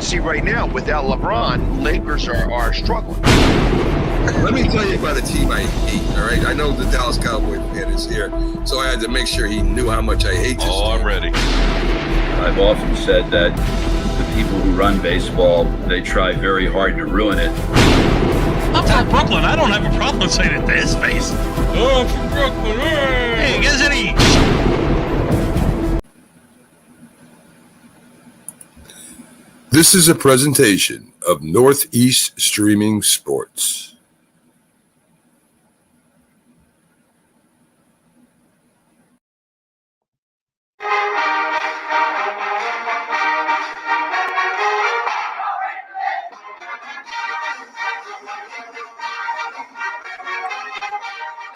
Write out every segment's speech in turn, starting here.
can see right now, without LeBron, Lakers are struggling. Let me tell you about a team I hate, all right? I know the Dallas Cowboy fan is here, so I had to make sure he knew how much I hate this team. I'm ready. I've often said that the people who run baseball, they try very hard to ruin it. I'm from Brooklyn. I don't have a problem saying it to his face. Oh, I'm from Brooklyn. Hey, guys, any? This is a presentation of Northeast Streaming Sports.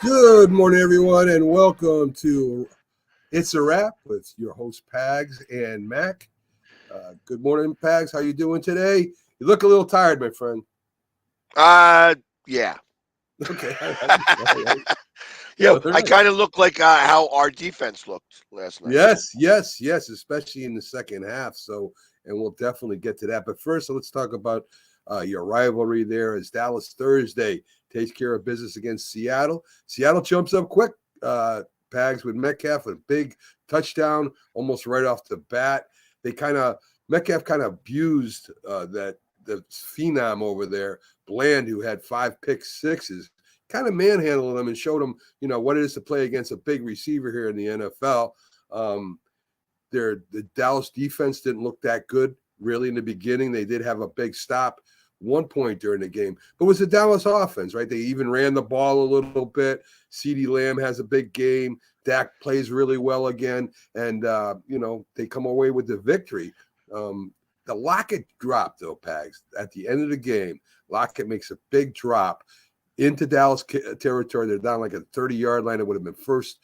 Good morning, everyone, and welcome to It's a Wrap with your host, Pags and Mac. Good morning, Pags. How you doing today? You look a little tired, my friend. Yeah. Okay. Yeah, I kind of look like how our defense looked last night. Yes, especially in the second half. So, and we'll definitely get to that. But first, let's talk about your rivalry there as Dallas Thursday takes care of business against Seattle. Seattle jumps up quick, Pags, with Metcalf, a big touchdown almost right off the bat. Metcalf kind of abused the phenom over there, Bland, who had 5 pick sixes, kind of manhandled him and showed him, what it is to play against a big receiver here in the NFL. The Dallas defense didn't look that good really in the beginning. They did have a big stop one point during the game, but it was the Dallas offense, right? They even ran the ball a little bit. CeeDee Lamb has a big game. Dak plays really well again, and they come away with the victory. The Lockett drop, though, Pags, at the end of the game. Lockett makes a big drop into Dallas territory. They're down like a 30-yard line. It would have been first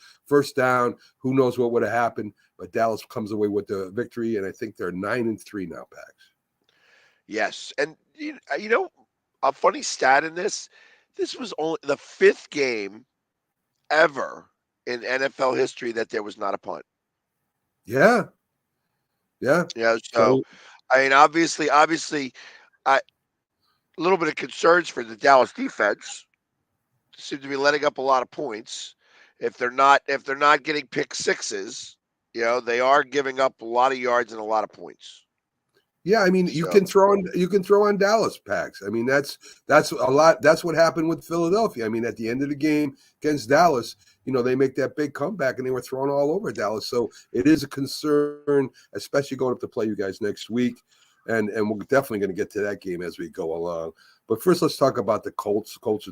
down. Who knows what would have happened? But Dallas comes away with the victory, and I think they're 9-3 now, Pags. Yes, and a funny stat in this was only the 5th game ever in NFL history that there was not a punt. Yeah. So I mean, obviously, a little bit of concerns for the Dallas defense. Seem to be letting up a lot of points. If they're not getting pick sixes, they are giving up a lot of yards and a lot of points. Yeah, I mean, you can throw on Dallas, Pags. I mean, that's a lot. That's what happened with Philadelphia. I mean, at the end of the game against Dallas, they make that big comeback and they were thrown all over Dallas. So it is a concern, especially going up to play you guys next week. And we're definitely going to get to that game as we go along. But first, let's talk about the Colts. Colts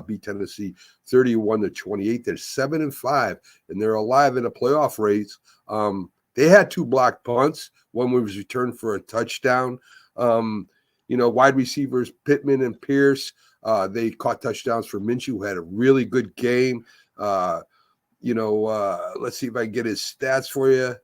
beat Tennessee 31-28. They're 7-5, and they're alive in a playoff race. They had 2 blocked punts. One was returned for a touchdown. Wide receivers Pittman and Pierce, they caught touchdowns for Minshew, who had a really good game. Let's see if I can get his stats for you.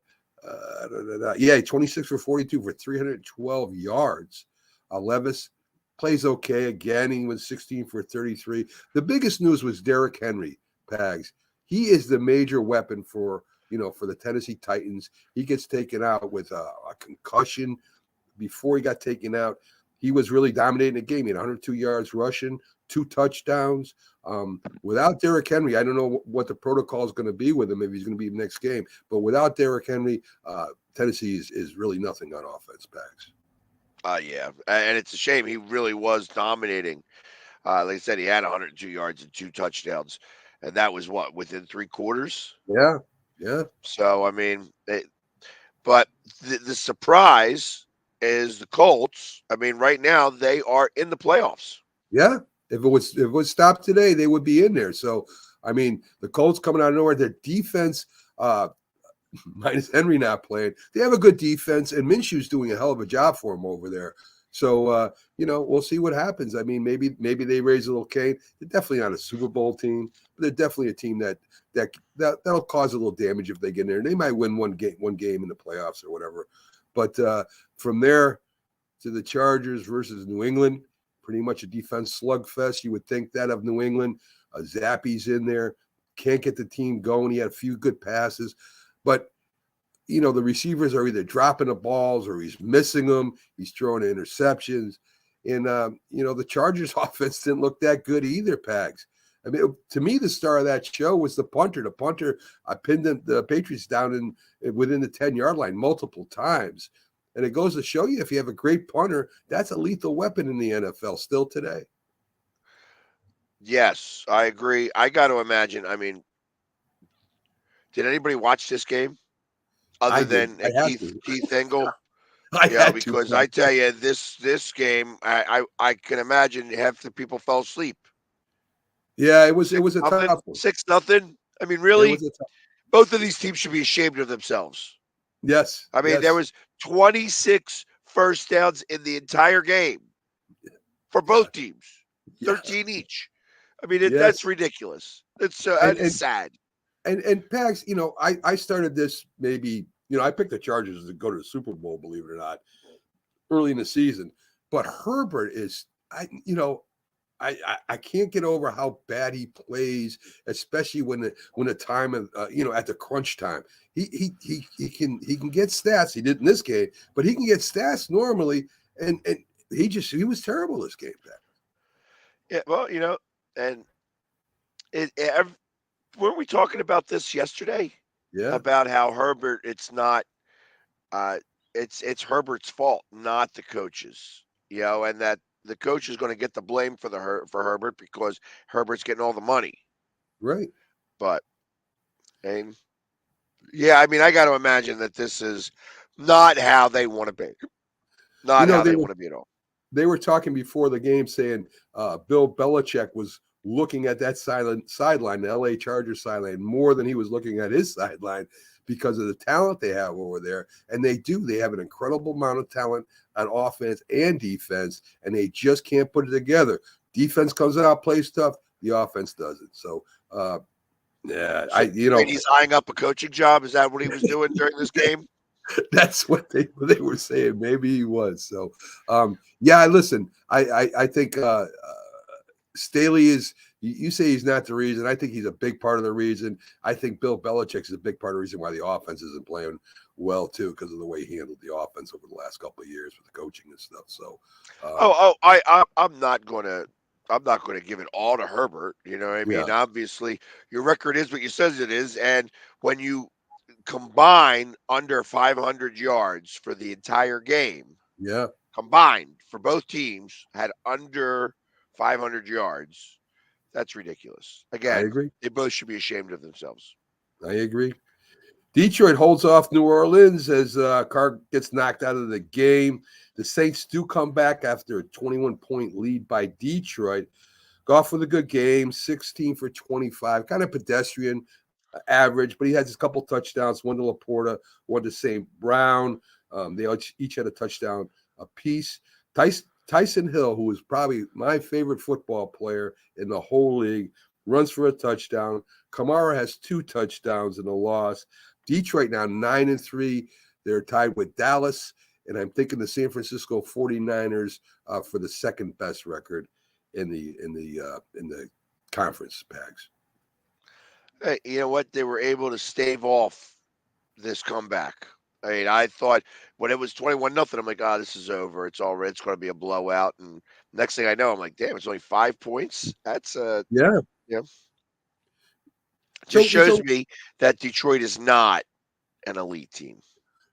26 for 42 for 312 yards. Levis plays okay again. He was 16 for 33. The biggest news was Derrick Henry, Pags. He is the major weapon for the Tennessee Titans. He gets taken out with a concussion. Before he got taken out, he was really dominating the game. He had 102 yards rushing, 2 touchdowns. Without Derrick Henry, I don't know what the protocol is going to be with him, if he's going to be the next game. But without Derrick Henry, Tennessee is really nothing on offense, Pags. Yeah, and it's a shame. He really was dominating. Like I said, he had 102 yards and 2 touchdowns, and that was within 3 quarters? Yeah. So, I mean, but the surprise is the Colts. I mean, right now they are in the playoffs. Yeah. If it was stopped today, they would be in there. So, I mean, the Colts coming out of nowhere, their defense, minus Henry not playing, they have a good defense, and Minshew's doing a hell of a job for them over there. So, we'll see what happens. I mean, maybe they raise a little cane. They're definitely not a Super Bowl team, but they're definitely a team that'll cause a little damage if they get in there. They might win one game in the playoffs or whatever. But from there to the Chargers versus New England, pretty much a defense slugfest. You would think that of New England. Zappi's in there. Can't get the team going. He had a few good passes. But the receivers are either dropping the balls or he's missing them. He's throwing interceptions. And, the Chargers offense didn't look that good either, Pags. I mean, to me, the star of that show was the punter. The punter, I pinned the Patriots down within the 10-yard line multiple times. And it goes to show you, if you have a great punter, that's a lethal weapon in the NFL still today. Yes, I agree. I got to imagine. I mean, did anybody watch this game other than Keith Engel? Because I tell you, this game, I can imagine half the people fell asleep. Yeah, it was a tough one. 6-0. I mean, really, both of these teams should be ashamed of themselves. Yes. I mean, there was 26 first downs in the entire game for both teams, 13 each. I mean, that's ridiculous. It's sad. And Pags, I started this maybe, I picked the Chargers to go to the Super Bowl, believe it or not, early in the season. But Herbert is, I can't get over how bad he plays, especially when the time of at the crunch time. He can get stats. He did in this game, but he can get stats normally, and he was terrible this game, Pat. Yeah, well, and weren't we talking about this yesterday? Yeah, about how Herbert, it's not, it's Herbert's fault, not the coaches. And that the coach is going to get the blame for Herbert because Herbert's getting all the money. Right. But, I got to imagine that this is not how they want to be. Not how they want to be at all. They were talking before the game saying Bill Belichick was looking at that sideline, the LA Chargers sideline, more than he was looking at his sideline because of the talent they have over there. And they have an incredible amount of talent on offense and defense, and they just can't put it together. Defense comes out, plays tough, the offense doesn't. So, he's eyeing up a coaching job. Is that what he was doing during this game? That's what they were saying. Maybe he was. So, listen, I think Staley is. You say he's not the reason. I think he's a big part of the reason. I think Bill Belichick is a big part of the reason why the offense isn't playing well too, because of the way he handled the offense over the last couple of years with the coaching and stuff. So, I'm not going to give it all to Herbert. You know what I mean? Yeah. Obviously, your record is what you says it is, and when you combine under 500 yards for the entire game, combined for both teams had under 500 yards. That's ridiculous. Again, I agree. They both should be ashamed of themselves. I agree. Detroit holds off New Orleans as Carr gets knocked out of the game. The Saints do come back after a 21-point lead by Detroit. Goff with a good game, 16 for 25, kind of pedestrian average, but he has a couple touchdowns, one to Laporta, one to St. Brown. They each had a touchdown apiece. Tyson Hill, who is probably my favorite football player in the whole league, runs for a touchdown. Kamara has 2 touchdowns in a loss. Detroit now 9-3. They're tied with Dallas, and I'm thinking the San Francisco 49ers for the second best record in the conference, Pags. Hey, you know what? They were able to stave off this comeback. I mean, I thought when it was 21-0, I'm like, this is over. It's all right. It's going to be a blowout. And next thing I know, I'm like, damn, it's only 5 points. That's yeah. It just shows me that Detroit is not an elite team.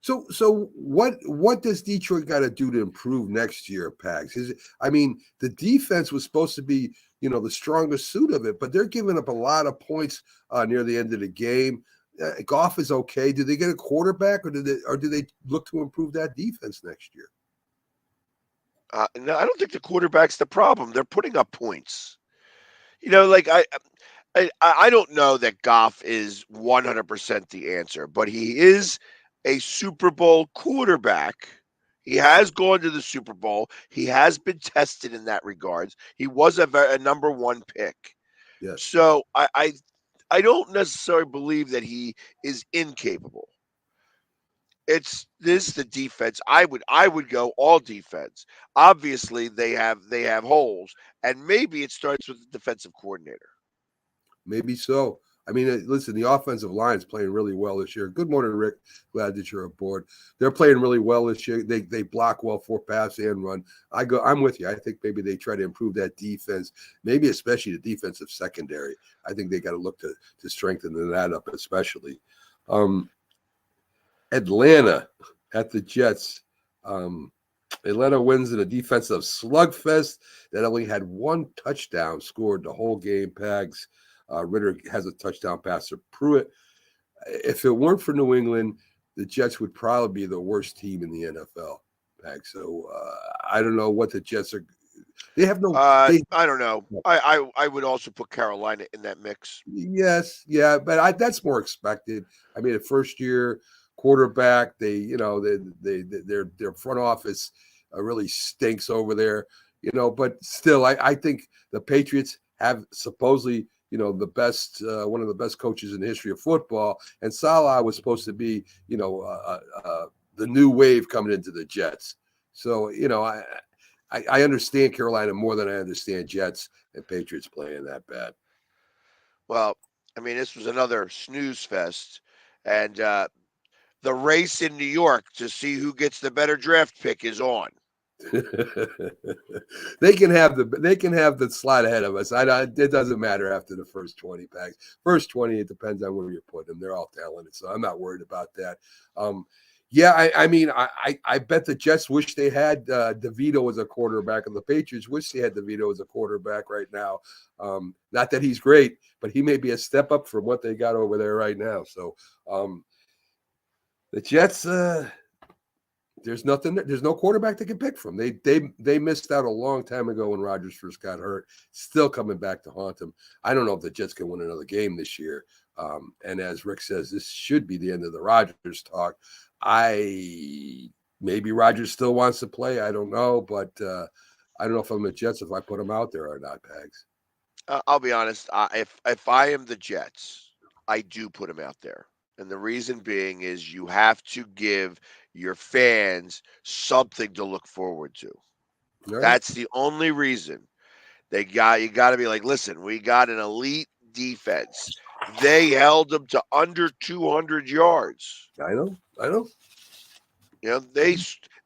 So what does Detroit got to do to improve next year, Pags? The defense was supposed to be, the strongest suit of it, but they're giving up a lot of points near the end of the game. Goff is okay. Do they get a quarterback, or do they look to improve that defense next year? No, I don't think the quarterback's the problem. They're putting up points. I don't know that Goff is 100% the answer, but he is a Super Bowl quarterback. He has gone to the Super Bowl. He has been tested in that regards. He was a number 1 pick. Yes. So I don't necessarily believe that he is incapable. It's the defense. I would go all defense. Obviously, they have holes, and maybe it starts with the defensive coordinator. Maybe so. I mean, listen, the offensive line is playing really well this year. Good morning, Rick. Glad that you're aboard. They're playing really well this year. They block well for pass and run. I'm with you. I think maybe they try to improve that defense, maybe especially the defensive secondary. I think they got to look to strengthen that up, especially. Atlanta at the Jets. Atlanta wins in a defensive slugfest that only had one touchdown scored the whole game. Pags. Ritter has a touchdown pass to Pruitt. If it weren't for New England, the Jets would probably be the worst team in the NFL. Pags. So I don't know what the Jets are. They have no. I don't know. I would also put Carolina in that mix. Yes, yeah, but that's more expected. I mean, a first year quarterback, their front office really stinks over there, but still, I think the Patriots have supposedly, the best, one of the best coaches in the history of football, and Salah was supposed to be, the new wave coming into the Jets. So, I understand Carolina more than I understand Jets and Patriots playing that bad. Well, I mean, this was another snooze fest, and the race in New York to see who gets the better draft pick is on. They can have the slide ahead of us. It doesn't matter after the first 20 packs. First 20, it depends on where you're putting them. They're all talented, so I'm not worried about that. I mean, I bet the Jets wish they had DeVito as a quarterback, and the Patriots wish they had DeVito as a quarterback right now. Not that he's great, but he may be a step up from what they got over there right now. So the Jets, there's nothing. There's no quarterback they can pick from. They missed out a long time ago when Rodgers first got hurt. Still coming back to haunt them. I don't know if the Jets can win another game this year. And as Rick says, this should be the end of the Rodgers talk. Maybe Rodgers still wants to play. I don't know, but I don't know if I'm the Jets if I put him out there or not, Pags. I'll be honest. If I am the Jets, I do put him out there, and the reason being is you have to give your fans something to look forward to. Right. That's the only reason. You got to be like, listen, we got an elite defense. They held them to under 200 yards. I know.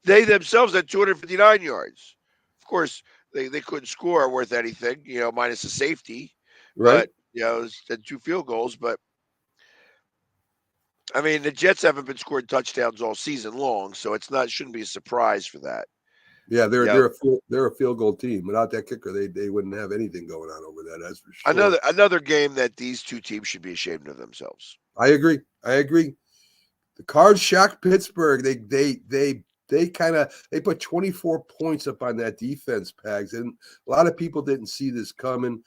They themselves had 259 yards. Of course, they couldn't score worth anything, minus a safety. Right. But, and 2 field goals. But, I mean, the Jets haven't been scoring touchdowns all season long, so shouldn't be a surprise for that. Yeah, they're a field goal team. Without that kicker, they wouldn't have anything going on over there. That's for sure. Another game that these two teams should be ashamed of themselves. I agree. The Cards shocked Pittsburgh. They put 24 points up on that defense, Pags, and a lot of people didn't see this coming.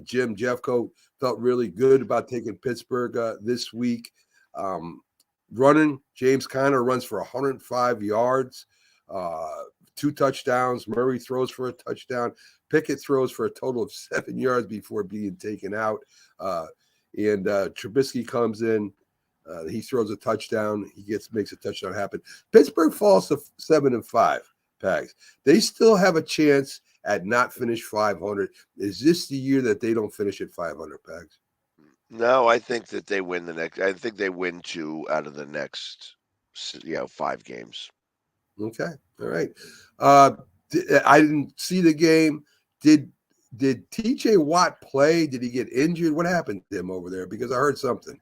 Jim Jeffcoat felt really good about taking Pittsburgh this week. Running, James Conner runs for 105 yards. 2 touchdowns. Murray throws for a touchdown. Pickett throws for a total of 7 yards before being taken out. And Trubisky comes in. He throws a touchdown. He makes a touchdown happen. Pittsburgh falls to 7-5. Pags. They still have a chance at not finish 500. Is this the year that they don't finish at 500, Pags? No, I think that they win I think they win 2 out of the next, 5 games. Okay. All right. I didn't see the game. Did TJ Watt play? Did he get injured? What happened to him over there? Because I heard something.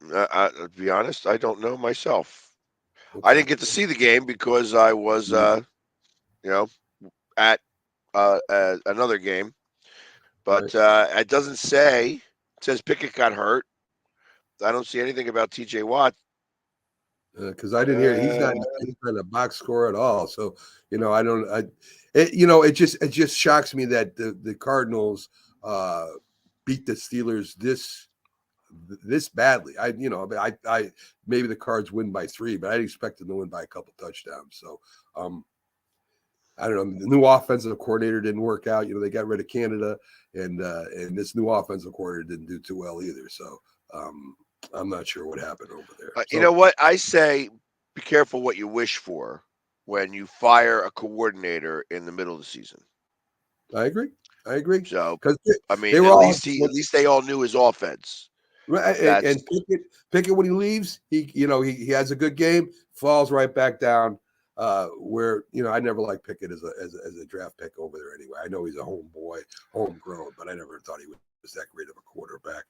To be honest, I don't know myself. Okay. I didn't get to see the game because I was, at another game. But it doesn't say. It says Pickett got hurt. I don't see anything about TJ Watt. Because I didn't hear he's not in the box score at all. So it just shocks me that the Cardinals beat the Steelers this badly. I maybe the Cards win by 3, but I'd expect them to win by a couple touchdowns. So I don't know. The new offensive coordinator didn't work out. They got rid of Canada, and this new offensive coordinator didn't do too well either. So I'm not sure what happened over there. You know what? I say be careful what you wish for when you fire a coordinator in the middle of the season. I agree. I agree. So Because I mean, they were at all least they all knew his offense. right, That's and Pickett when he leaves, he has a good game, falls right back down. Where I never liked Pickett as a draft pick over there anyway. I know he's a homeboy, homegrown, but I never thought he was that great of a quarterback.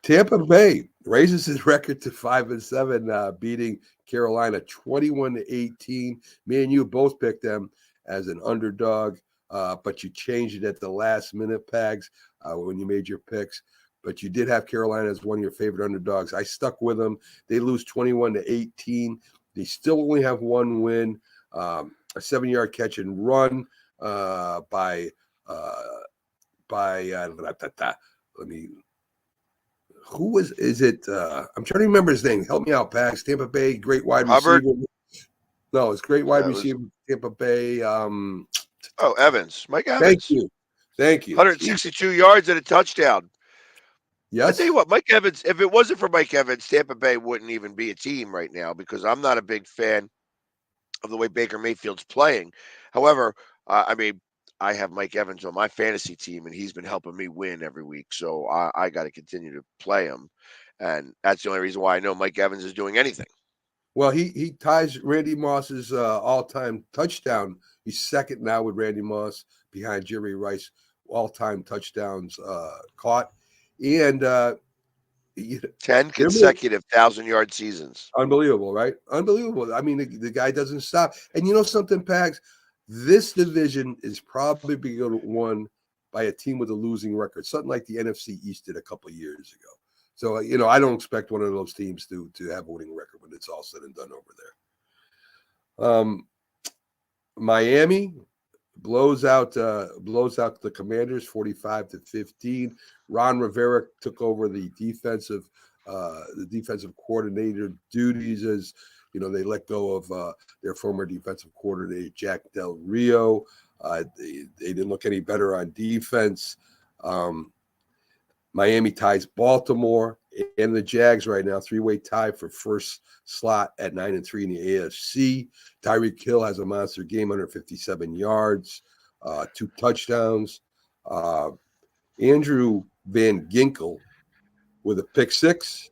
Tampa Bay raises his record to 5-7, beating Carolina 21-18. Me and you both picked them as an underdog, but you changed it at the last minute, Pags, when you made your picks. But you did have Carolina as one of your favorite underdogs. I stuck with them. They lose 21-18. They still only have one win, a 7-yard catch and run by let me. Who is it? I'm trying to remember his name. Help me out, Pags. Tampa Bay, great wide Hubbard. receiver. No, it's great wide receiver. Tampa Bay. Evans, Mike Thank Evans. you. 162 yards and a touchdown. Yes. I tell you what, Mike Evans. If it wasn't for Mike Evans, Tampa Bay wouldn't even be a team right now because I'm not a big fan of the way Baker Mayfield's playing. However, I mean, I have Mike Evans on my fantasy team, and he's been helping me win every week. So I got to continue to play him, and that's the only reason why I know Mike Evans is doing anything. Well, he ties Randy Moss's all-time touchdown. He's second now with Randy Moss behind Jerry Rice, all-time touchdowns caught, and 10 consecutive 1,000-yard seasons. Unbelievable, right? Unbelievable. I mean, the guy doesn't stop. And you know something, Pags? This division is probably being won by a team with a losing record, something like the NFC East did a couple of years ago. So, I don't expect one of those teams to have a winning record when it's all said and done over there. Miami blows out the Commanders 45-15. Ron Rivera took over the defensive coordinator duties as they let go of their former defensive coordinator Jack Del Rio. They didn't look any better on defense. Miami ties Baltimore and the Jags right now, 3-way tie for first slot at 9-3 in the AFC. Tyreek Hill has a monster game, 157 yards, 2 touchdowns. Andrew Van Ginkel with a pick 6,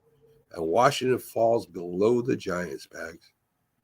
and Washington falls below the Giants, Pags.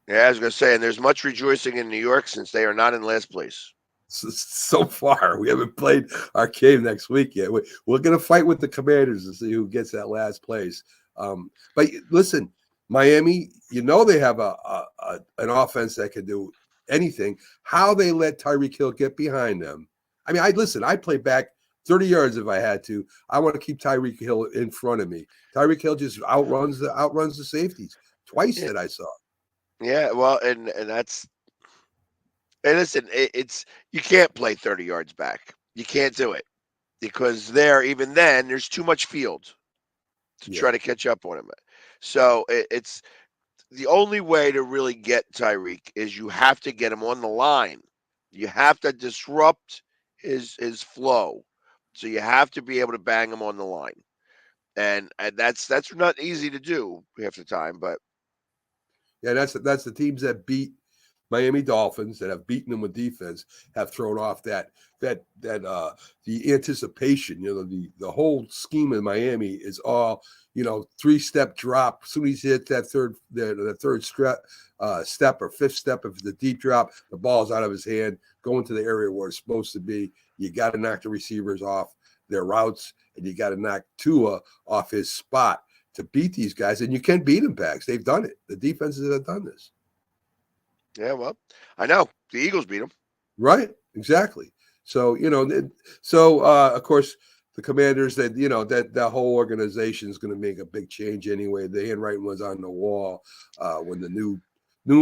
Yeah, I was going to say, and there's much rejoicing in New York since they are not in last place. So far, we haven't played our game next week yet. We're going to fight with the Commanders to see who gets that last place. But listen, Miami, they have an offense that can do anything. How they let Tyreek Hill get behind them. I mean, I'd play back 30 yards if I had to. I want to keep Tyreek Hill in front of me. Tyreek Hill just outruns the safeties twice that I saw. Yeah, well, and that's. And listen, it's you can't play 30 yards back. You can't do it because even then, there's too much field to try to catch up on him. So it's the only way to really get Tyreek is you have to get him on the line. You have to disrupt his flow. So you have to be able to bang him on the line, and that's not easy to do half the time. But yeah, that's the teams that beat Miami Dolphins that have beaten them with defense have thrown off that the anticipation. The whole scheme in Miami is all 3-step drop. As soon as he hits that third step or fifth step of the deep drop, the ball's out of his hand, going to the area where it's supposed to be. You got to knock the receivers off their routes, and you got to knock Tua off his spot to beat these guys. And you can beat them, Pags. They've done it. The defenses have done this. Yeah, well, I know the Eagles beat them. Right, exactly. So of course the Commanders that whole organization is going to make a big change anyway. The handwriting was on the wall when the new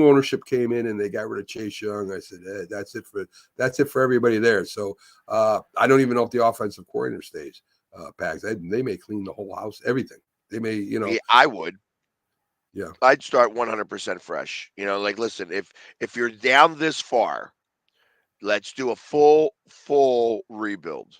ownership came in and they got rid of Chase Young. I said, that's it for everybody there. So I don't even know if the offensive coordinator stays. Pags. They may clean the whole house, everything. They may, Yeah, I would. Yeah, I'd start 100% fresh. Listen, if you're down this far, let's do a full rebuild.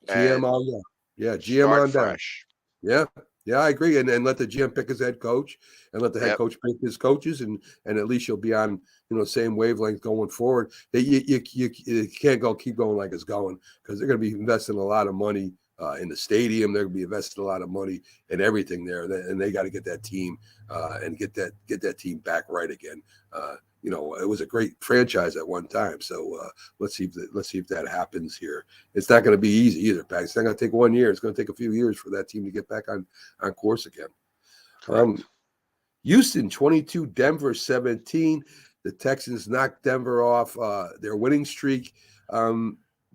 GM on down. Yeah, GM on down. Fresh. Yeah, Yeah, I agree. And let the GM pick his head coach, and let the head Yep. coach pick his coaches, and at least you'll be on same wavelength going forward. You can't keep going like it's going, because they're going to be investing a lot of money in the stadium. They're going to be investing a lot of money in everything there, and they got to get that team and get that team back right again. It was a great franchise at one time. So let's see if that happens here. It's not going to be easy either, Pat. It's not going to take 1 year. It's going to take a few years for that team to get back on course again. Houston 22, Denver 17. The Texans knocked Denver off their winning streak.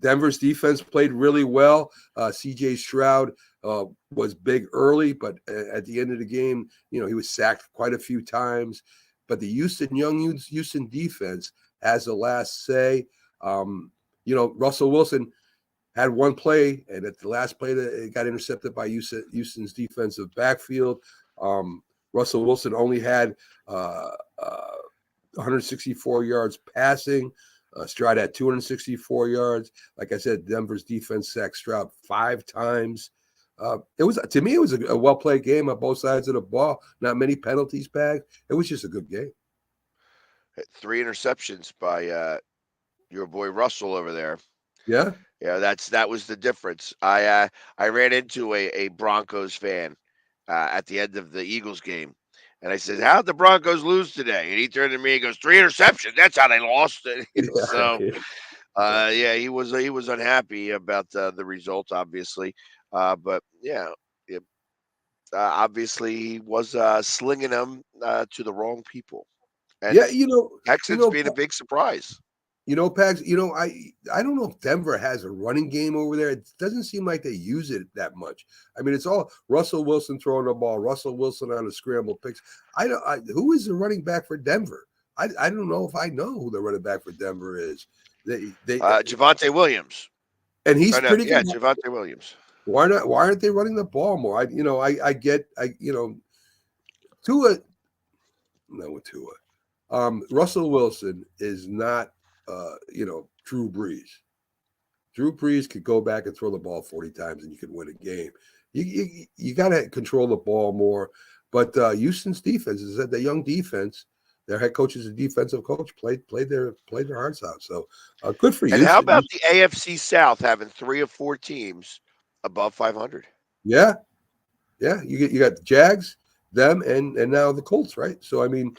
Denver's defense played really well. C.J. Stroud was big early, but at the end of the game, he was sacked quite a few times. But the Houston defense has the last say. Russell Wilson had one play, and at the last play, it got intercepted by Houston's defensive backfield. Russell Wilson only had 164 yards passing. Stroud had 264 yards. Like I said, Denver's defense sacked Stroud 5 times. It was a well played game on both sides of the ball. Not many penalties bagged. It was just a good game. 3 interceptions by your boy Russell over there. Yeah, that was the difference. I ran into a Broncos fan at the end of the Eagles game, and I said, "How'd the Broncos lose today?" And he turned to me and goes, 3 interceptions. That's how they lost it. So, he was unhappy about the result, obviously. But obviously he was slinging them to the wrong people. And Texans being a big surprise. Pags, I don't know if Denver has a running game over there. It doesn't seem like they use it that much. I mean, it's all Russell Wilson throwing the ball, Russell Wilson on the scramble picks. Who is the running back for Denver? I don't know if I know who the running back for Denver is. Javonte Williams. And he's pretty good. Yeah, Javonte Williams. Why aren't they running the ball more? Tua. Russell Wilson is not Drew Brees. Drew Brees could go back and throw the ball 40 times and you could win a game. You got to control the ball more. But Houston's defense is that the young defense. Their head coach is a defensive coach. Played their hearts out. So good for you. And how about the AFC South having 3 or 4 teams above 500? Yeah. You got the Jags, them, and now the Colts, right? So I mean,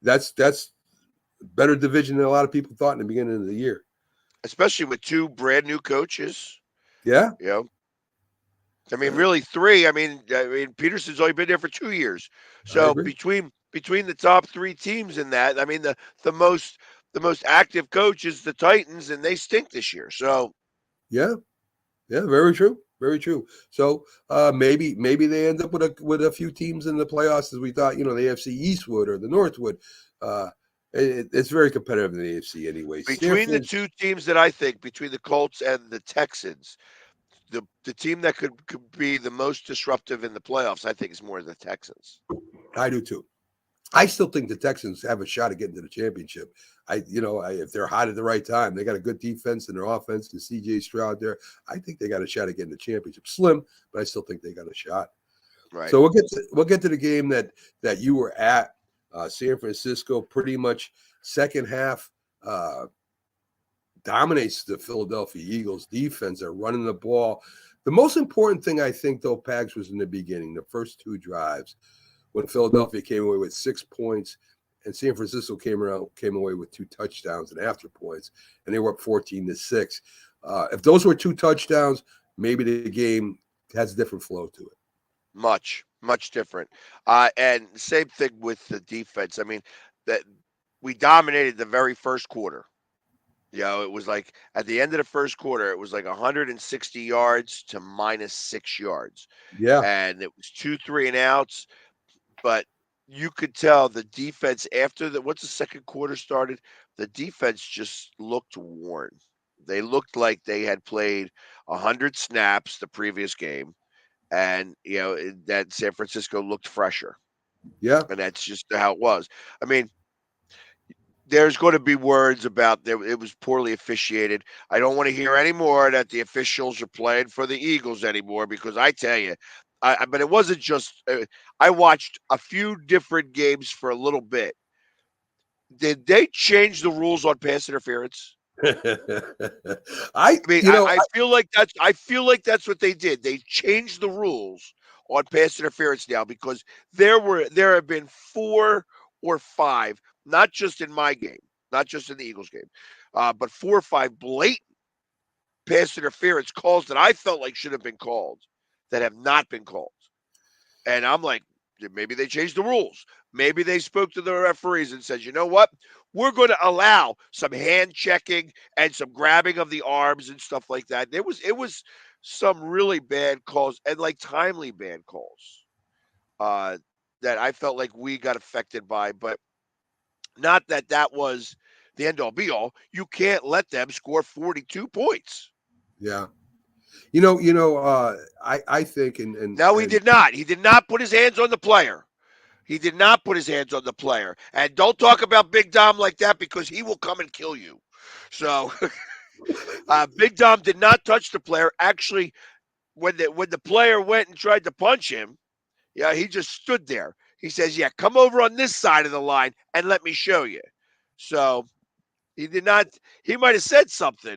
that's better division than a lot of people thought in the beginning of the year, especially with 2 brand new coaches. Yeah, I mean, really 3. I mean, Peterson's only been there for 2 years, so between the top 3 teams in that, I mean, the most active coach is the Titans, and they stink this year. So, yeah, very true. Very true. So maybe they end up with a few teams in the playoffs as we thought. The AFC East would or the North would. It's very competitive in the AFC anyway. Between the 2 teams that I think, between the Colts and the Texans, the team that could be the most disruptive in the playoffs, I think, is more the Texans. I do too. I still think the Texans have a shot at getting to the championship. If they're hot at the right time, they got a good defense and their offense and C.J. Stroud there. I think they got a shot at getting the championship. Slim, but I still think they got a shot. Right. So we'll get to the game that you were at. San Francisco pretty much second half dominates the Philadelphia Eagles defense. They're running the ball. The most important thing I think, though, Pags, was in the beginning, the first 2 drives, when Philadelphia came away with 6 points and San Francisco came away with 2 touchdowns and after points, and they were up 14-6. If those were 2 touchdowns, maybe the game has a different flow to it. Much different. And same thing with the defense. I mean, that we dominated the very first quarter. It was like at the end of the first quarter, it was like 160 yards to -6 yards. Yeah. And it was 2 3-and-outs. But you could tell the defense once the second quarter started, the defense just looked worn. They looked like they had played 100 snaps the previous game. And, that San Francisco looked fresher. Yeah. And that's just how it was. I mean, there's going to be words about it was poorly officiated. I don't want to hear any more that the officials are playing for the Eagles anymore, because I tell you, but it wasn't just. I watched a few different games for a little bit. Did they change the rules on pass interference? I I mean, you know I feel like that's. I feel like that's what they did. They changed the rules on pass interference now because there have been 4 or 5, not just in my game, not just in the Eagles game, but 4 or 5 blatant pass interference calls that I felt like should have been called that have not been called. And I'm like, maybe they changed the rules. Maybe they spoke to the referees and said, you know what? We're going to allow some hand checking and some grabbing of the arms and stuff like that. It was some really bad calls and like timely bad calls uh, that I felt like we got affected by, but not that that was the end all be all. You can't let them score 42 points. yeah. I think No, he did not. He did not put his hands on the player. He did not put his hands on the player. And don't talk about Big Dom like that because he will come and kill you. So Big Dom did not touch the player. Actually, when the player went and tried to punch him, yeah, he just stood there. He says, yeah, come over on this side of the line and let me show you. So he did not, he might have said something,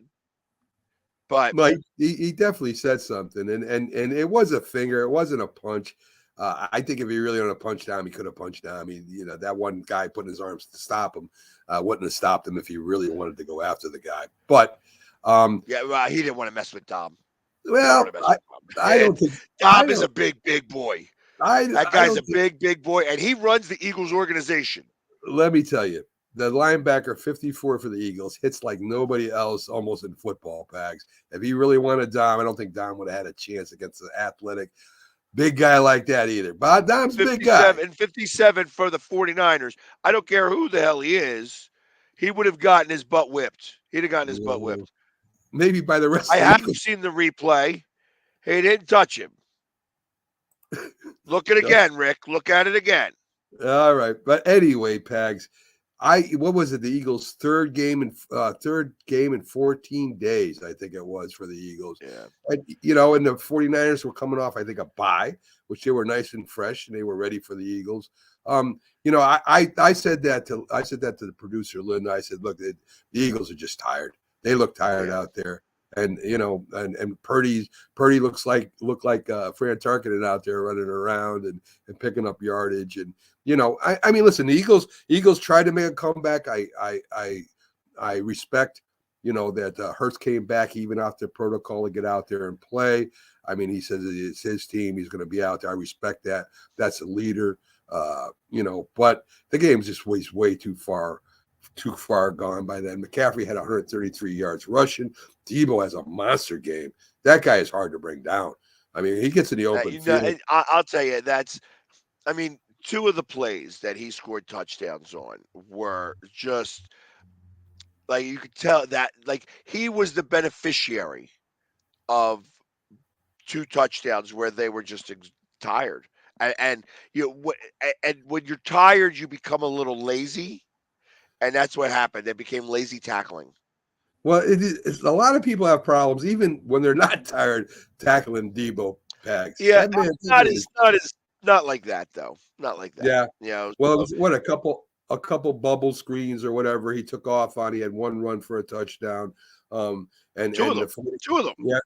but Like he definitely said something, and it was a finger. It wasn't a punch. I think if he really wanted to punch down, he could have punched down. I mean, that one guy putting his arms to stop him wouldn't have stopped him if he really wanted to go after the guy. But yeah, well, he didn't want to mess with Dom. well, I don't think Dom is a big boy. That I guy's don't a big boy, and he runs the Eagles organization. Let me tell you, the linebacker 54 for the Eagles hits like nobody else almost in football, Pags. If he really wanted Dom, I don't think Dom would have had a chance against an athletic big guy like that either. But Dom's a big guy. 57 for the 49ers. I don't care who the hell he is. He would have gotten his butt whipped. He'd have gotten his butt whipped. Maybe by the rest I of the have Eagles. seen the replay. He didn't touch him. Look at it again, Rick. Look at it again. All right. But anyway, Pags, what was it? The Eagles' third game in 14 days, I think it was for the Eagles. Yeah. And, and the 49ers were coming off, I think, a bye, which they were nice and fresh and they were ready for the Eagles. I said that to the producer, Linda. I said, look, the Eagles are just tired. They look tired out there. And and Purdy looked like Fran Tarkenton out there running around and picking up yardage. And I mean, listen, the Eagles tried to make a comeback. I respect that Hurts came back even after protocol to get out there and play. I mean, he says it's his team. He's going to be out there. I respect that. That's a leader. But the game's just way too far gone by then. McCaffrey had 133 yards rushing. Debo has a monster game. That guy is hard to bring down. I mean, he gets in the open field. I'll tell you, two of the plays that he scored touchdowns on were just like you could tell that like he was the beneficiary of 2 touchdowns where they were just tired. And when you're tired, you become a little lazy. And that's what happened. They became lazy tackling. Well, a lot of people have problems, even when they're not tired, tackling Debo, Pags. Yeah, not like that though. Not like that. Yeah. Well, it was what a couple bubble screens or whatever he took off on. He had one run for a touchdown. Two of them. Yeah.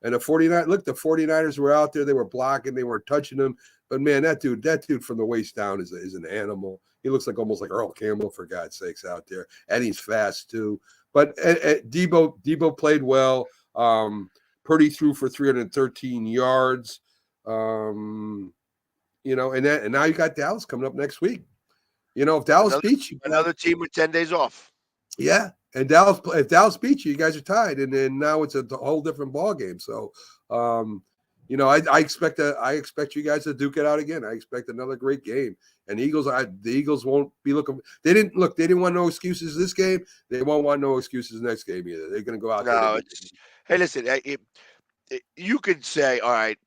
And the 49ers were out there. They were blocking. They weren't touching him. But man, that dude from the waist down is an animal. He looks almost like Earl Campbell, for God's sakes, out there. And he's fast too. But Debo played well. Purdy threw for 313 yards. And now you got Dallas coming up next week. If Dallas beats you, another team with 10 days off. Yeah. And if Dallas beats you, you guys are tied, and then now it's a whole different ball game. So, I expect you guys to duke it out again. I expect another great game. And the Eagles won't be looking. They didn't want no excuses this game. They won't want no excuses next game either. They're going to go out there. Hey, listen, you could say, all right,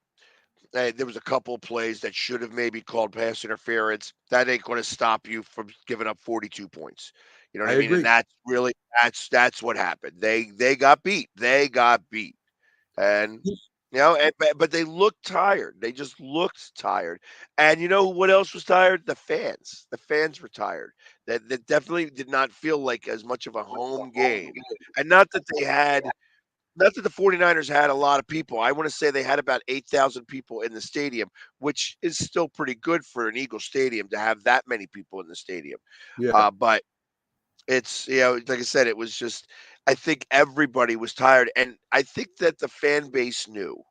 there was a couple of plays that should have maybe called pass interference. That ain't going to stop you from giving up 42 points. You know what I mean? Agree. And that's what happened. They got beat. And You know, but they looked tired. They just looked tired. And you know what else was tired? The fans. The fans were tired. That definitely did not feel like as much of a home game. And not that the 49ers had a lot of people. I want to say they had about 8,000 people in the stadium, which is still pretty good for an Eagle stadium to have that many people in the stadium. Yeah. But it's, like I said, it was just, I think everybody was tired. And I think that the fan base knew.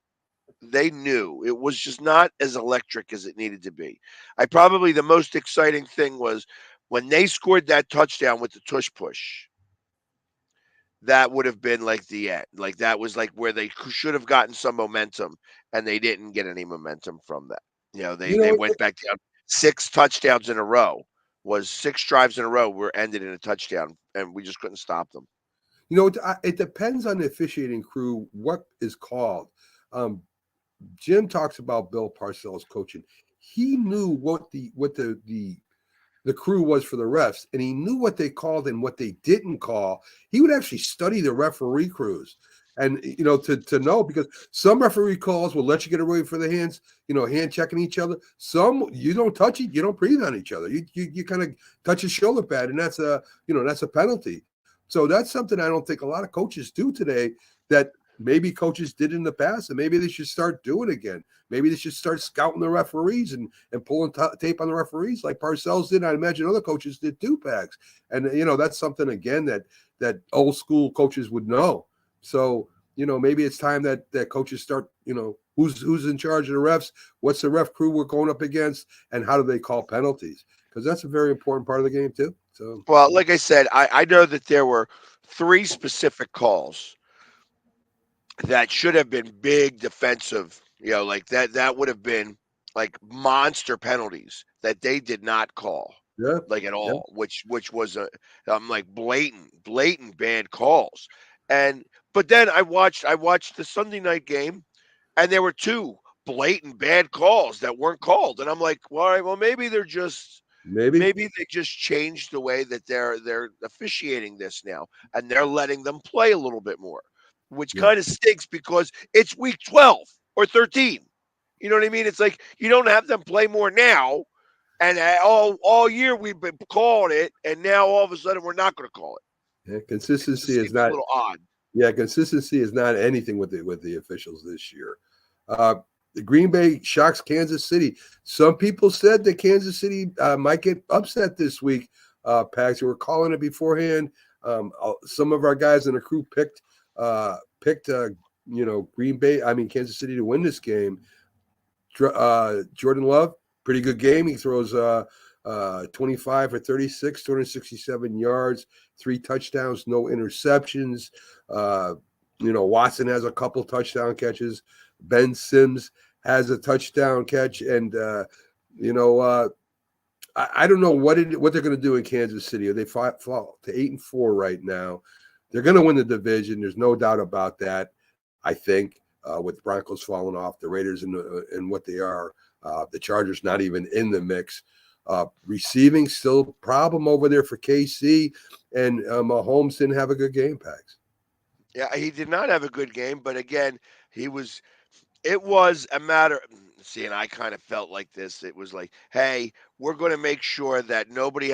They knew it was just not as electric as it needed to be. The most exciting thing was when they scored that touchdown with the tush push. That would have been like the end. Like that was like where they should have gotten some momentum, and they didn't get any momentum from that. You They know, went back down 6 touchdowns in a row. Was 6 drives in a row were ended in a touchdown, and we just couldn't stop them. it depends on the officiating crew what is called. Jim talks about Bill Parcells coaching. He knew what the crew was for the refs, and he knew what they called and what they didn't call. He would actually study the referee crews, and to know, because some referee calls will let you get away for the hands, hand checking each other. Some you don't touch it, you don't breathe on each other. You kind of touch his shoulder pad, and that's a penalty. So that's something I don't think a lot of coaches do today, that maybe coaches did in the past, and maybe they should start doing again. Maybe they should start scouting the referees and pulling tape on the referees like Parcells did. I imagine other coaches did too, Pags. And, that's something, again, that old school coaches would know. So, maybe it's time that coaches start, who's in charge of the refs, what's the ref crew we're going up against, and how do they call penalties? Because that's a very important part of the game too. So, well, like I said, I know that there were 3 specific calls that should have been big defensive, like that would have been like monster penalties that they did not call, yeah, like at all, which was like blatant bad calls. But then I watched the Sunday night game, and there were 2 blatant bad calls that weren't called, and I'm like, well, all right, well, maybe they just changed the way that they're officiating this now, and they're letting them play a little bit more, which kind of stinks because it's week 12 or 13. You know what I mean? It's like you don't have them play more now, and all year we've been calling it, and now all of a sudden we're not going to call it. Yeah, consistency is not a little odd. Yeah, consistency is not anything with the officials this year. The Green Bay shocks Kansas City. Some people said that Kansas City might get upset this week. Pags, who were calling it beforehand. Some of our guys in the crew picked Kansas City to win this game. Jordan Love, pretty good game. He throws 25 for 36, 267 yards, 3 touchdowns, no interceptions. Watson has a couple touchdown catches. Ben Sims has a touchdown catch, and I don't know what they're going to do in Kansas City. They fall to 8-4 right now. They're going to win the division. There's no doubt about that. I think with Broncos falling off, the Raiders and what they are, the Chargers not even in the mix. Receiving still problem over there for KC, and Mahomes didn't have a good game, Pags. Yeah, he did not have a good game, but again, it was a matter. See, and I kind of felt like this. It was like, hey, we're going to make sure that nobody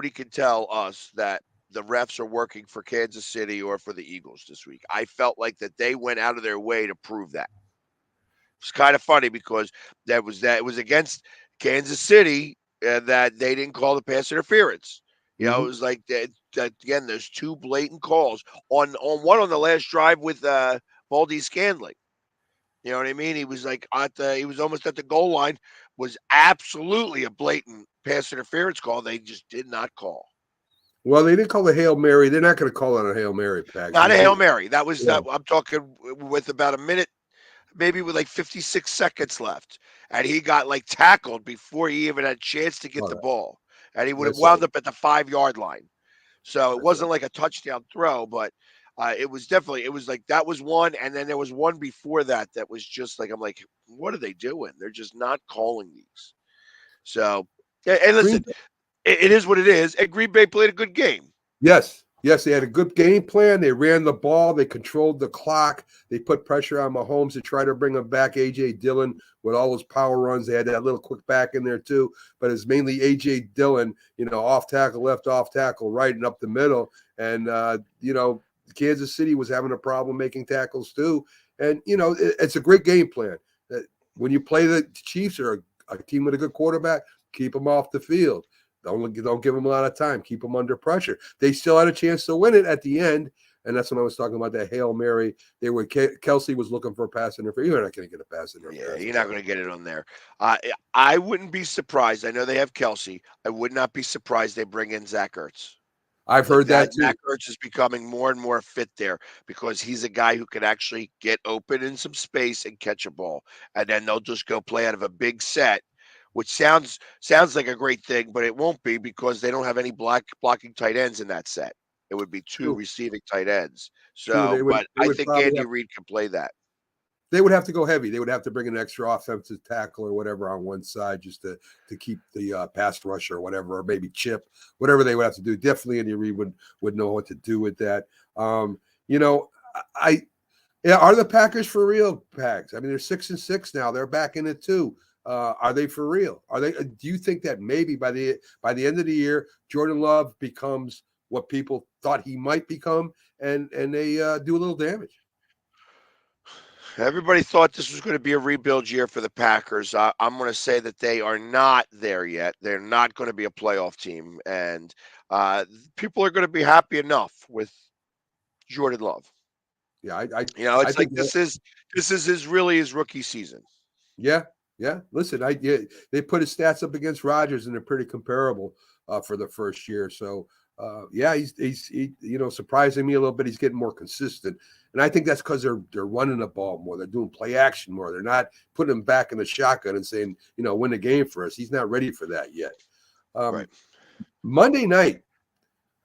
can tell us that the refs are working for Kansas City or for the Eagles this week. I felt like that they went out of their way to prove that. It's kind of funny because it was against Kansas City that they didn't call the pass interference. It was like that again. There's 2 blatant calls on one on the last drive with Baldy Scandling. You know what I mean? He was like he was almost at the goal line. Was absolutely a blatant pass interference call. They just did not call. Well, they didn't call the Hail Mary. They're not going to call it a Hail Mary, Pags. Not a Hail Mary. That was that. I'm talking with about a minute, maybe with like 56 seconds left, and he got like tackled before he even had a chance to get the ball, and he would have wound up at the 5-yard line. So it wasn't like a touchdown throw, but it was like that was one, and then there was one before that was just like, I'm like, what are they doing? They're just not calling these. So, and listen, it is what it is. And Green Bay played a good game. Yes, Yes, they had a good game plan. They ran the ball. They controlled the clock. They put pressure on Mahomes to try to bring him back. A.J. Dillon with all those power runs. They had that little quick back in there too. But it's mainly A.J. Dillon, off tackle, left, off tackle, right, and up the middle. And, Kansas City was having a problem making tackles too. And, it's a great game plan. When you play the Chiefs or a team with a good quarterback, keep them off the field. Don't give them a lot of time. Keep them under pressure. They still had a chance to win it at the end, and that's when I was talking about that Hail Mary. Kelsey was looking for a pass interference. You're not going to get a pass interference. Yeah, you're not going to get it on there. I wouldn't be surprised. I know they have Kelsey. I would not be surprised they bring in Zach Ertz. I've heard that too. Zach Ertz is becoming more and more fit there because he's a guy who can actually get open in some space and catch a ball, and then they'll just go play out of a big set. Which sounds like a great thing, but it won't be because they don't have any blocking tight ends in that set. It would be two receiving tight ends. So, I think Andy Reid can play that. They would have to go heavy. They would have to bring an extra offensive tackle or whatever on one side just to keep the pass rush or whatever, or maybe chip, whatever they would have to do. Definitely Andy Reid would know what to do with that. Are the Packers for real, Pags? I mean, they're 6-6 now. They're back in it too. Are they for real? Are they? Do you think that maybe by the end of the year, Jordan Love becomes what people thought he might become, and they do a little damage? Everybody thought this was going to be a rebuild year for the Packers. I'm going to say that they are not there yet. They're not going to be a playoff team, and people are going to be happy enough with Jordan Love. Yeah, it's like this is his rookie season. Yeah. Yeah, listen, they put his stats up against Rodgers, and they're pretty comparable for the first year. So, he's surprising me a little bit. He's getting more consistent, and I think that's because they're running the ball more. They're doing play action more. They're not putting him back in the shotgun and saying, win the game for us. He's not ready for that yet. Right. Monday night,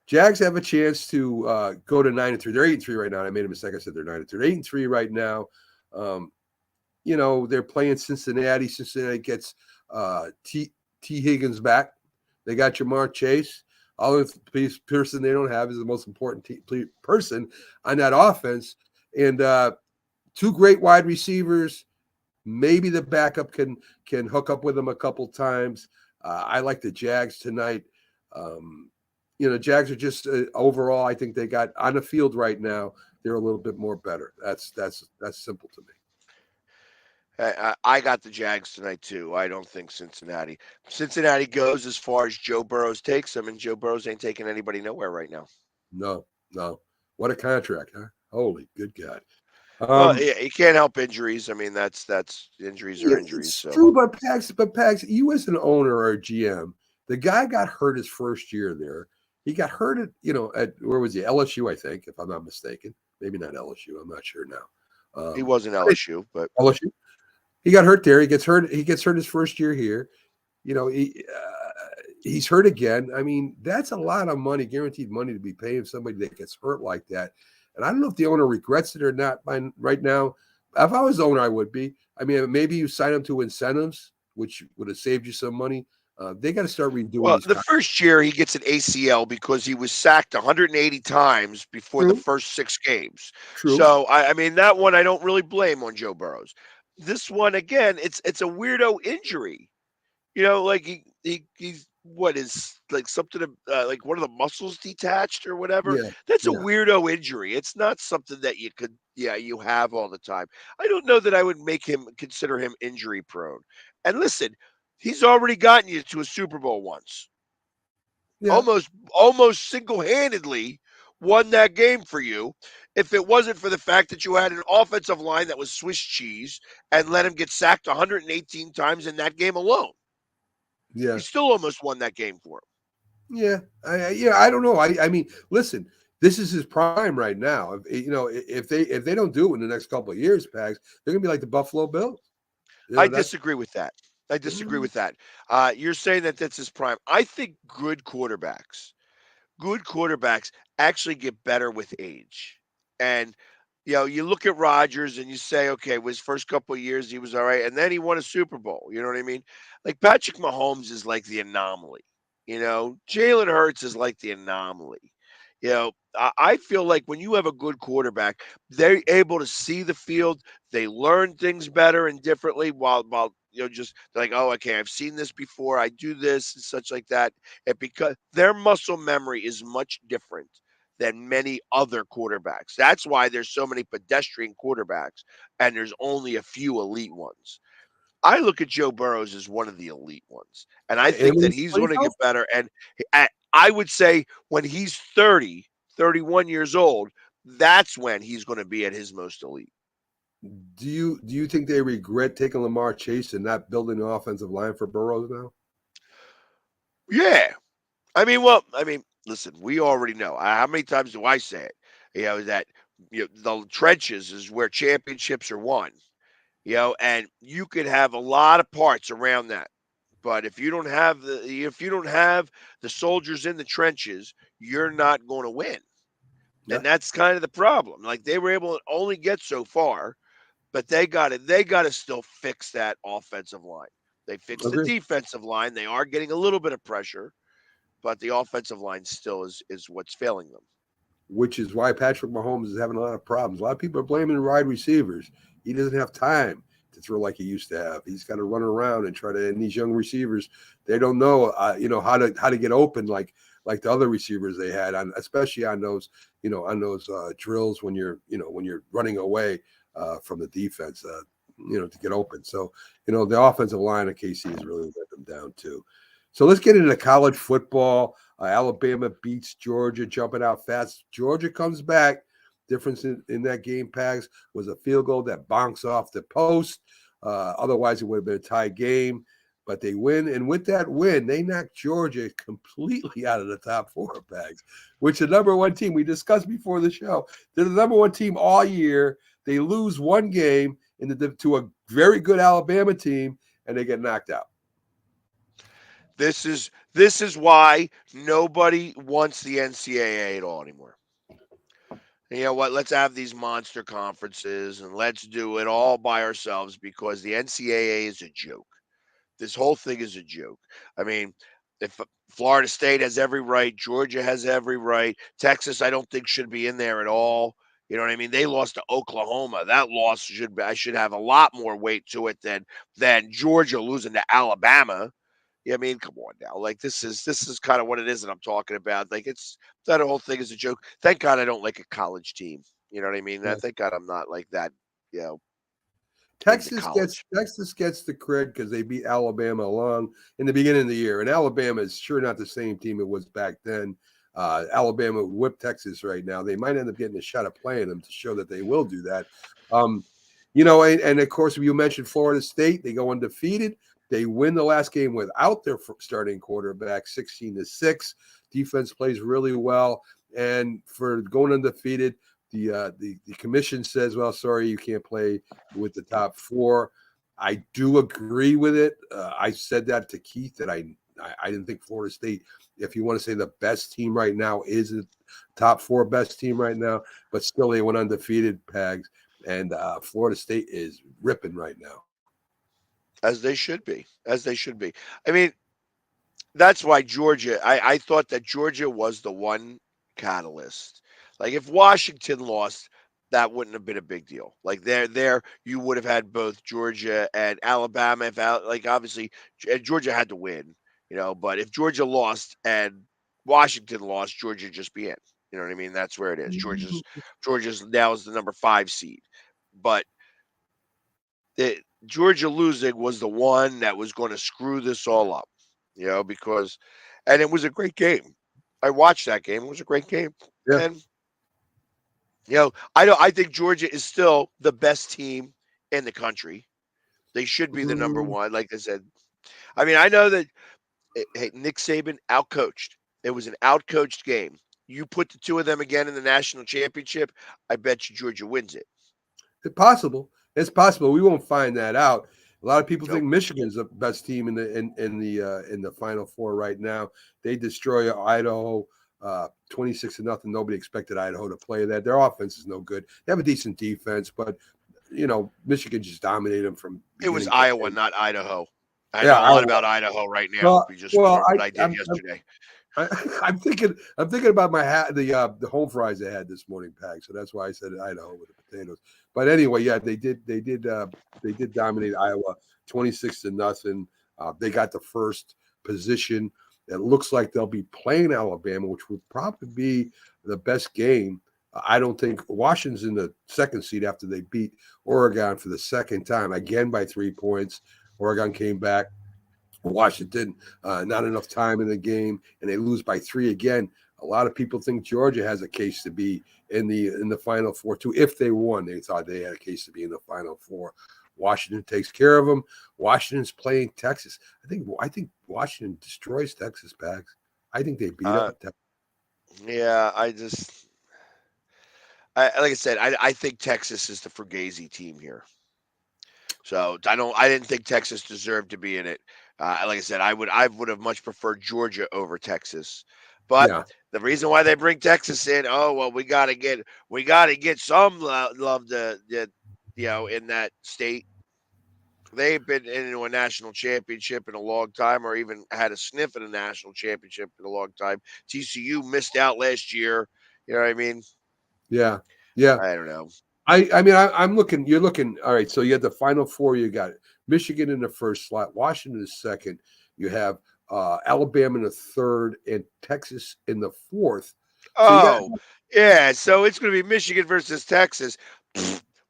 Jags have a chance to go to 9-3. They're 8-3 right now. I made a mistake. I said they're 9-3. They're 8-3 right now. They're playing Cincinnati. Cincinnati gets T. Higgins back. They got Jamar Chase. All the person they don't have is the most important person on that offense. And two great wide receivers. Maybe the backup can hook up with them a couple times. I like the Jags tonight. Jags are just overall, I think they got on the field right now. They're a little bit more better. That's simple to me. I got the Jags tonight too. I don't think Cincinnati. Cincinnati goes as far as Joe Burrow takes them, and Joe Burrow ain't taking anybody nowhere right now. No. What a contract, huh? Holy good God. Well, you can't help injuries. I mean, that's injuries are injuries. It's so. true, but Pags, you as an owner or a GM, the guy got hurt his first year there. He got hurt at where was he? LSU, I think, if I'm not mistaken. Maybe not LSU. I'm not sure now. He wasn't LSU, but LSU. He got hurt there. He gets hurt his first year here. He's hurt again. I mean, that's a lot of money, guaranteed money to be paying somebody that gets hurt like that. And I don't know if the owner regrets it or not right now. If I was the owner, I would be. I mean, maybe you sign him to incentives, which would have saved you some money. They got to start redoing. Well, the first year he gets an ACL because he was sacked 180 times before the first 6 games. True. So, I mean, that one I don't really blame on Joe Burrows. This one, again, it's a weirdo injury. Like he's what is like something like one of the muscles detached or whatever. Yeah, That's a weirdo injury. It's not something that you have all the time. I don't know that I would consider him injury prone. And listen, he's already gotten you to a Super Bowl once. Yeah. Almost single-handedly won that game for you. If it wasn't for the fact that you had an offensive line that was Swiss cheese and let him get sacked 118 times in that game alone. Yeah. You still almost won that game for him. Yeah. I don't know. I mean, listen, this is his prime right now. If they don't do it in the next couple of years, Pags, they're going to be like the Buffalo Bills. I disagree with that. You're saying that that's his prime. I think good quarterbacks actually get better with age. And, you look at Rodgers and you say, okay, his first couple of years, he was all right. And then he won a Super Bowl. You know what I mean? Like Patrick Mahomes is like the anomaly. Jalen Hurts is like the anomaly. You know, I feel like when you have a good quarterback, they're able to see the field. They learn things better and differently while just like, oh, okay, I've seen this before. I do this and such like that. And because their muscle memory is much different than many other quarterbacks. That's why there's so many pedestrian quarterbacks and there's only a few elite ones. I look at Joe Burrows as one of the elite ones, and I And think when that he he's plays going to healthy, get better. And I would say when he's 30, 31 years old, that's when he's going to be at his most elite. do you think they regret taking Lamar Chase and not building an offensive line for Burrows now? Yeah. I mean, listen, we already know. How many times do I say it? That the trenches is where championships are won. And you could have a lot of parts around that. But if you don't have the soldiers in the trenches, you're not going to win. Yeah, And that's kind of the problem. Like they were able to only get so far, but they got to still fix that offensive line. They fixed the agree. defensive line. They are getting a little bit of pressure, but the offensive line still is what's failing them. Which is why Patrick Mahomes is having a lot of problems. A lot of people are blaming the wide receivers. He doesn't have time to throw like he used to have. He's got to run around and try to. And these young receivers, they don't know, how to get open like the other receivers they had, especially on those, drills when you're running away from the defense, to get open. So the offensive line of KC has really let them down too. So let's get into college football. Alabama beats Georgia, jumping out fast. Georgia comes back. Difference in that game, Pags, was a field goal that bonks off the post. Otherwise, it would have been a tie game. But they win. And with that win, they knocked Georgia completely out of the top four, Pags, which the number one team we discussed before the show. They're the number one team all year. They lose one game to a very good Alabama team, and they get knocked out. This is why nobody wants the NCAA at all anymore. And you know what? Let's have these monster conferences and let's do it all by ourselves because the NCAA is a joke. This whole thing is a joke. I mean, if Florida State has every right, Georgia has every right, Texas I don't think should be in there at all. You know what I mean? They lost to Oklahoma. That loss should have a lot more weight to it than Georgia losing to Alabama. Yeah, I mean, come on now. Like this is kind of what it is that I'm talking about. Like it's that whole thing is a joke. Thank God I don't like a college team. You know what I mean? Yeah. Thank God I'm not like that. You know, into Texas college. gets the credit because they beat Alabama along in the beginning of the year, and Alabama is sure not the same team it was back then. Alabama would whip Texas right now. They might end up getting a shot at playing them to show that they will do that. And of course, you mentioned Florida State. They go undefeated. They win the last game without their starting quarterback, 16-6. Defense plays really well, and for going undefeated, the commission says, well, sorry, you can't play with the top four. I do agree with it. I said that to Keith that I didn't think Florida State, if you want to say the best team right now, is the top four best team right now, but still they went undefeated, Pags, and Florida State is ripping right now. As they should be. I mean, that's why Georgia, I thought that Georgia was the one catalyst. Like if Washington lost, that wouldn't have been a big deal. Like there, you would have had both Georgia and Alabama. Like obviously, Georgia had to win, But if Georgia lost and Washington lost, Georgia would just be in. You know what I mean? That's where it is. Georgia's now is the number 5 seed, but Georgia losing was the one that was going to screw this all up, and it was a great game. I watched that game. It was a great game. Yeah. And, I think Georgia is still the best team in the country. They should be the number one. Like I said, I mean, I know that Nick Saban outcoached. It was an outcoached game. You put the two of them again in the national championship, I bet you Georgia wins it. It's possible. It's possible. We won't find that out. A lot of people think Michigan's the best team in the Final Four right now. They destroy Idaho 26-0. Nobody expected Idaho to play that. Their offense is no good. They have a decent defense, but Michigan just dominated them from. It was Iowa, not Idaho. I know a lot about Idaho right now. I did yesterday. I'm thinking about my hat, the home fries I had this morning, Pack. So that's why I said Idaho with the potatoes. But anyway, yeah, they did dominate Iowa 26-0. They got the first position. It looks like they'll be playing Alabama, which would probably be the best game. I don't think Washington's in the second seed after they beat Oregon for the second time, again by 3 points. Oregon came back. Washington, not enough time in the game, and they lose by 3 again. A lot of people think Georgia has a case to be in the Final Four too. If they won, they thought they had a case to be in the Final Four. Washington takes care of them. Washington's playing Texas. I think Washington destroys Texas, Pags. I think they beat up Texas. Yeah, like I said, I think Texas is the Fugazi team here. So I didn't think Texas deserved to be in it. Like I said, I would have much preferred Georgia over Texas. But the reason why they bring Texas in, we got to get some love in that state. They've been into a national championship in a long time, or even had a sniff at a national championship in a long time. TCU missed out last year. You know what I mean? Yeah. I don't know. I'm looking. You're looking. All right. So you had the Final Four. You got Michigan in the first slot, Washington in the second. You have Alabama in the third, and Texas in the fourth. So So it's going to be Michigan versus Texas.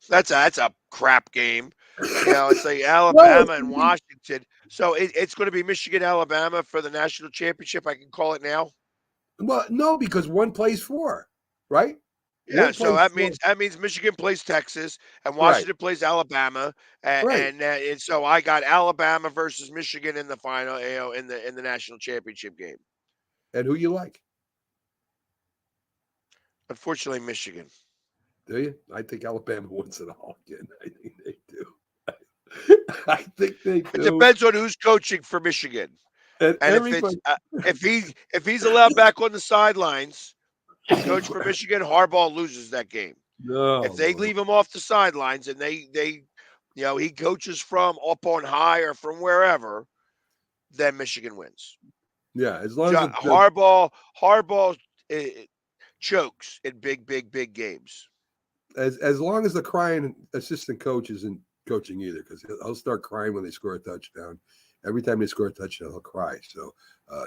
That's a crap game. It's like Alabama and Washington. So it's going to be Michigan, Alabama for the national championship. I can call it now. Well, no, because one plays 4, right? Yeah, so that means Michigan plays Texas and Washington plays Alabama, and so I got Alabama versus Michigan in the final, in the national championship game. And who you like? Unfortunately, Michigan. Do you? I think Alabama wins it all again. I think they do. I think they do. It depends on who's coaching for Michigan, and if he's allowed back on the sidelines. Coach for Michigan, Harbaugh loses that game. No, if they leave him off the sidelines and they he coaches from up on high or from wherever, then Michigan wins. Yeah, as long as Harbaugh chokes in big games. As long as the crying assistant coach isn't coaching either, because he'll start crying when they score a touchdown. Every time they score a touchdown, he'll cry. So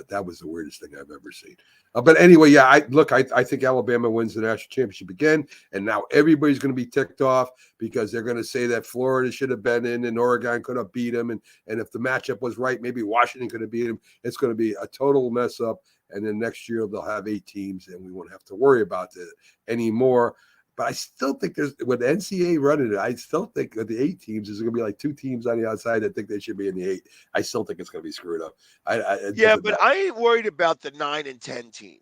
that was the weirdest thing I've ever seen. But anyway, yeah, I think Alabama wins the national championship again. And now everybody's going to be ticked off because they're going to say that Florida should have been in and Oregon could have beat them. And if the matchup was right, maybe Washington could have beat them. It's going to be a total mess up. And then next year they'll have 8 teams and we won't have to worry about it anymore. But I still think with the NCAA running it, I still think with the 8 teams, there's going to be like 2 teams on the outside that think they should be in the 8. I still think it's going to be screwed up. But I ain't worried about the 9 and 10 team.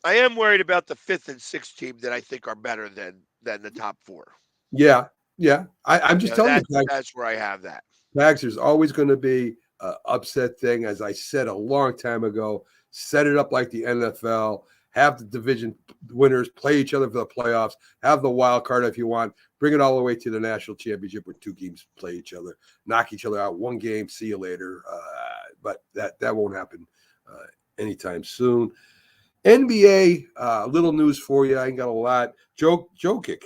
I am worried about the 5th and 6th team that I think are better than the top 4. Yeah. I'm just telling you. That's where I have that. Max, there's always going to be an upset thing. As I said a long time ago, set it up like the NFL. Have the division winners play each other for the playoffs. Have the wild card if you want. Bring it all the way to the national championship where 2 teams play each other. Knock each other out. 1 game. See you later. But that won't happen anytime soon. NBA, little news for you. I ain't got a lot. Jokic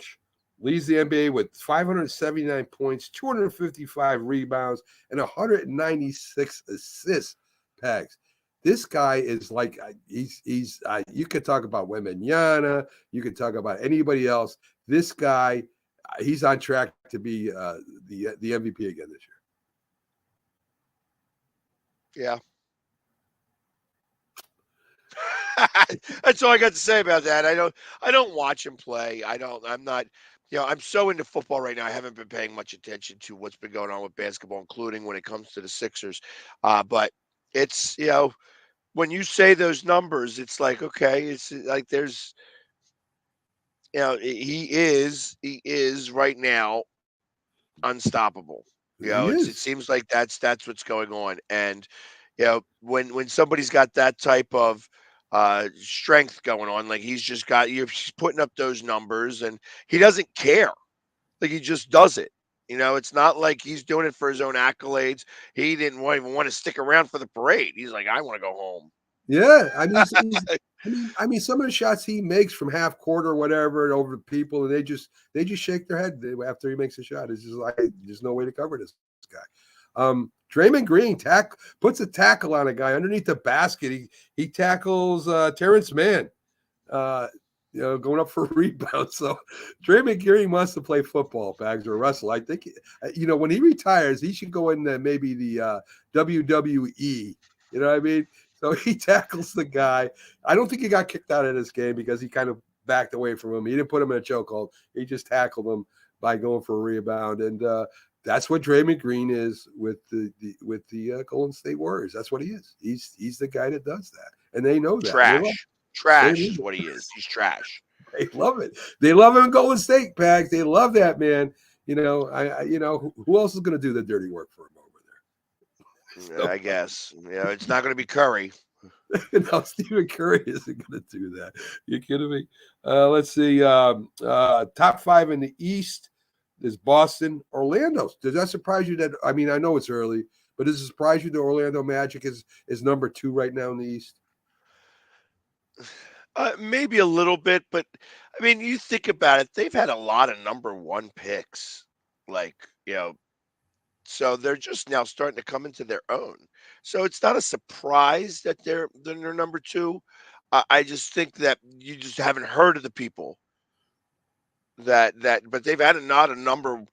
leads the NBA with 579 points, 255 rebounds, and 196 assists. Pags. This guy is like he's you could talk about Wembanyama, you could talk about anybody else. This guy, he's on track to be the MVP again this year. Yeah. That's all I got to say about that. I don't watch him play. I'm not, I'm so into football right now. I haven't been paying much attention to what's been going on with basketball, including when it comes to the Sixers. But it's, when you say those numbers, it's like, okay, it's like there's, he is right now unstoppable. It seems like that's what's going on. And, when somebody's got that type of strength going on, like he's putting up those numbers and he doesn't care. Like he just does it. It's not like he's doing it for his own accolades. He didn't even want to stick around for the parade. He's like, I want to go home. Yeah, I mean, I mean, some of the shots he makes from half court or whatever and over to people, and they just shake their head after he makes a shot. It's just like there's no way to cover this guy. Draymond Green puts a tackle on a guy underneath the basket. He tackles Terrence Mann, going up for a rebound. So Draymond Green wants to play football, Bags, or wrestle. I think when he retires, he should go in maybe the WWE. You know what I mean? So he tackles the guy. I don't think he got kicked out of this game because he kind of backed away from him. He didn't put him in a chokehold. He just tackled him by going for a rebound. And that's what Draymond Green is with the Golden State Warriors. That's what he is. He's the guy that does that. And they know that. Trash is what he is. He's trash. They love it. They love him in Golden State, Pags. They love that, man. Who else is going to do the dirty work for him? Yeah, I guess. It's not going to be Curry. No, Stephen Curry isn't going to do that. You kidding me? Let's see. Top 5 in the East is Boston, Orlando. Does that surprise you? I know it's early, but does it surprise you that Orlando Magic is number 2 right now in the East? Maybe a little bit, but I mean, you think about it. They've had a lot of number 1 picks, so they're just now starting to come into their own. So it's not a surprise that they're number 2. I just think that you just haven't heard of the people but they've had not a number,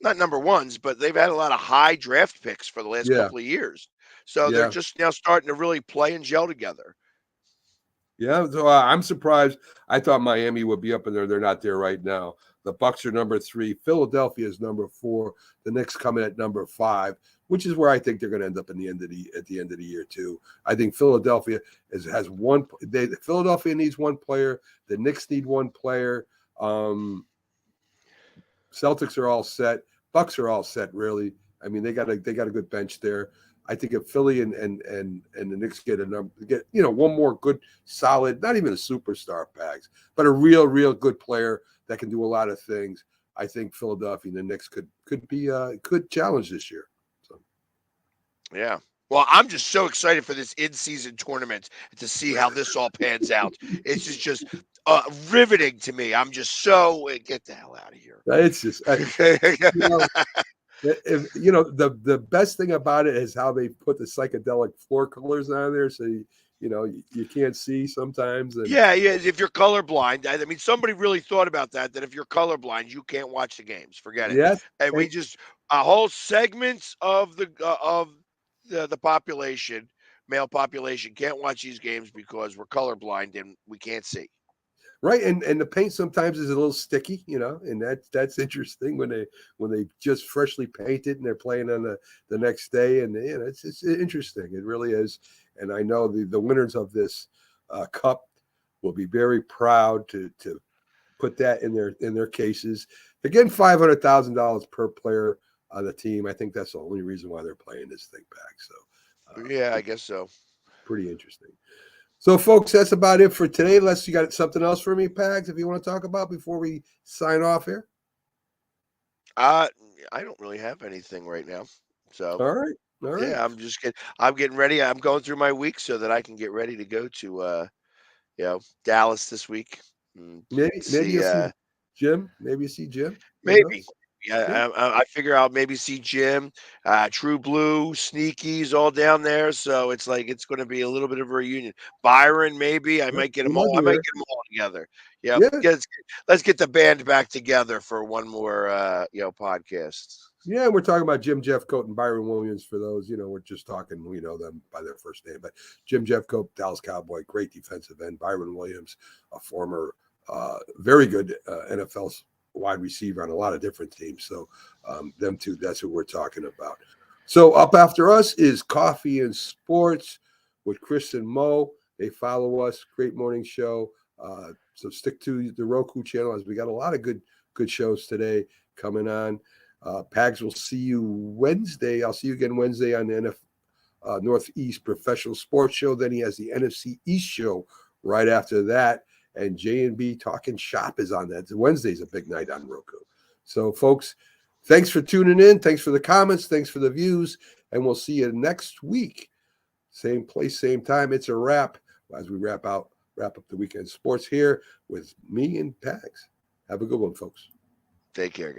not number 1s, but they've had a lot of high draft picks for the last couple of years. So they're just now starting to really play and gel together. Yeah, so I'm surprised. I thought Miami would be up in there. They're not there right now. The Bucks are number 3. Philadelphia is number 4. The Knicks come in at number 5, which is where I think they're going to end up at the end of the year too. I think Philadelphia has one. Philadelphia needs one player. The Knicks need one player. Celtics are all set. Bucks are all set. Really, I mean, they got a good bench there. I think if Philly and the Knicks get one more good, solid, not even a superstar Pags, but a real good player that can do a lot of things, I think Philadelphia and the Knicks could challenge this year. So, yeah. Well, I'm just so excited for this in-season tournament to see how this all pans out. It's just riveting to me. I'm just so get the hell out of here. It's just. The best thing about it is how they put the psychedelic floor colors on there, so you can't see sometimes. And... Yeah. If you're colorblind, I mean, somebody really thought about that. That if you're colorblind, you can't watch the games. Forget it. Yes. And we just whole segments of the population, male population, can't watch these games because we're colorblind and we can't see. Right, and the paint sometimes is a little sticky, and that's interesting when they just freshly paint it and they're playing on the next day, and it's interesting. It really is, and I know the winners of this cup will be very proud to put that in their cases. They're getting $500,000 per player on the team. I think that's the only reason why they're playing this thing back. So yeah, I guess so. Pretty interesting. So, folks, that's about it for today. Unless you got something else for me, Pags, if you want to talk about before we sign off here. I don't really have anything right now. So all right. Yeah, I'm getting ready. I'm going through my week so that I can get ready to go to Dallas this week. Maybe you'll see Jim. Maybe you see Jim. Maybe. Yeah, I figure I'll maybe see Jim, True Blue, Sneakies all down there. So it's going to be a little bit of a reunion. Byron, maybe I might get them all. I might get them all together. Yeah. Let's get the band back together for one more podcast. Yeah, we're talking about Jim Jeffcoat and Byron Williams. For those, we're just talking. We know them by their first name, but Jim Jeffcoat, Dallas Cowboy, great defensive end. Byron Williams, a former, very good NFL wide receiver on a lot of different teams. So them two, that's what we're talking about. So up after us is Coffee and Sports with Chris and Mo. They follow us. Great morning show. So stick to the Roku channel as we got a lot of good shows today coming on. Pags will see you Wednesday. I'll see you again Wednesday on the Northeast Professional Sports Show. Then he has the NFC East show right after that. And J&B Talking Shop is on that. Wednesday's a big night on Roku. So, folks, thanks for tuning in. Thanks for the comments. Thanks for the views. And we'll see you next week. same place, same time. It's a wrap as we wrap up the weekend sports here with me and Pags. Have a good one, folks. Take care, guys.